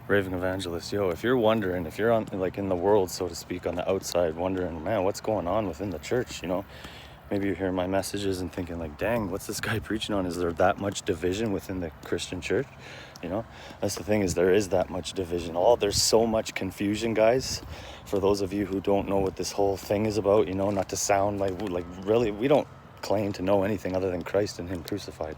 Raving Evangelist. Yo, if you're wondering, if you're on, like, in the world, so to speak, on the outside, wondering, man, what's going on within the church, you know? Maybe you're hearing my messages and thinking, like, dang, what's this guy preaching on? Is there that much division within the Christian church? You know, that's the thing, is there is that much division. There's so much confusion, guys. For those of you who don't know what this whole thing is about, you know, not to sound like really, we don't claim to know anything other than Christ and Him crucified.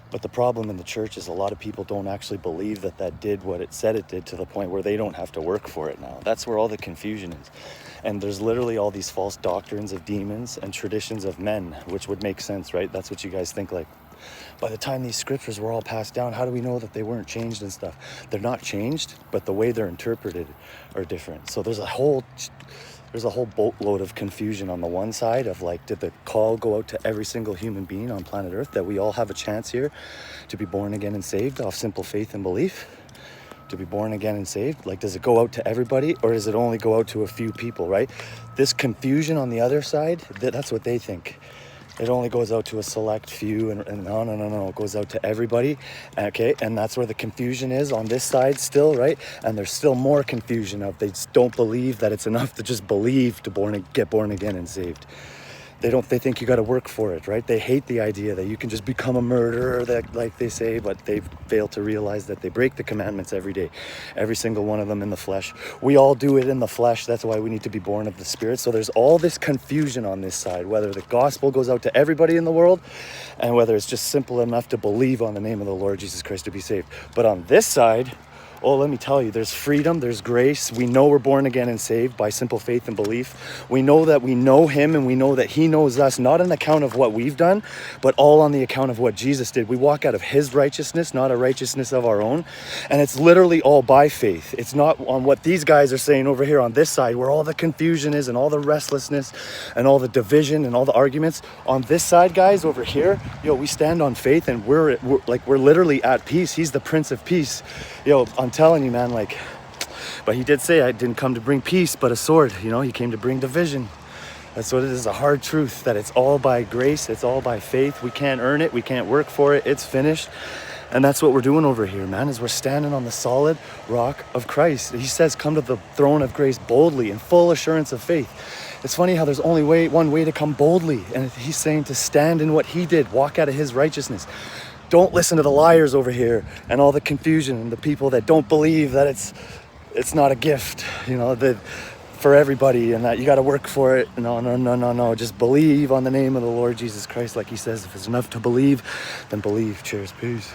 But the problem in the church is a lot of people don't actually believe that did what it said it did, to the point where they don't have to work for it now. That's where all the confusion is. And there's literally all these false doctrines of demons and traditions of men, which would make sense, right? That's what you guys think, like, by the time these scriptures were all passed down, how do we know that they weren't changed and stuff? They're not changed, but the way they're interpreted are different. So there's a whole boatload of confusion on the one side of, like, did the call go out to every single human being on planet Earth, that we all have a chance here to be born again and saved off simple faith and belief? To be born again and saved? Like, does it go out to everybody, or does it only go out to a few people, right? This confusion on the other side, that's what they think. It only goes out to a select few, and no, it goes out to everybody, okay? And that's where the confusion is on this side still, right? And there's still more confusion of, they just don't believe that it's enough to just believe to get born again and saved. They think you got to work for it, right? They hate the idea that you can just become a murderer, that, like they say, but they fail to realize that they break the commandments every day, every single one of them in the flesh. We all do it in the flesh. That's why we need to be born of the Spirit. So there's all this confusion on this side, whether the gospel goes out to everybody in the world, and whether it's just simple enough to believe on the name of the Lord Jesus Christ to be saved. But on this side, oh, let me tell you, there's freedom, there's grace. We know we're born again and saved by simple faith and belief. We know that we know Him, and we know that He knows us, not on account of what we've done, but all on the account of what Jesus did. We walk out of His righteousness, not a righteousness of our own. And it's literally all by faith. It's not on what these guys are saying over here on this side, where all the confusion is and all the restlessness and all the division and all the arguments. On this side, guys, over here, we stand on faith, and we're literally at peace. He's the Prince of Peace. I'm telling you, man, but He did say, I didn't come to bring peace, but a sword. He came to bring division. That's what it is, a hard truth, that it's all by grace, it's all by faith. We can't earn it, we can't work for it, it's finished. And that's what we're doing over here, man, is we're standing on the solid rock of Christ. He says, come to the throne of grace boldly, in full assurance of faith. It's funny how there's only one way to come boldly, and He's saying to stand in what He did, walk out of His righteousness. Don't listen to the liars over here and all the confusion and the people that don't believe that it's not a gift, that for everybody, and that you got to work for it. No. Just believe on the name of the Lord Jesus Christ, like He says. If it's enough to believe, then believe. Cheers. Peace.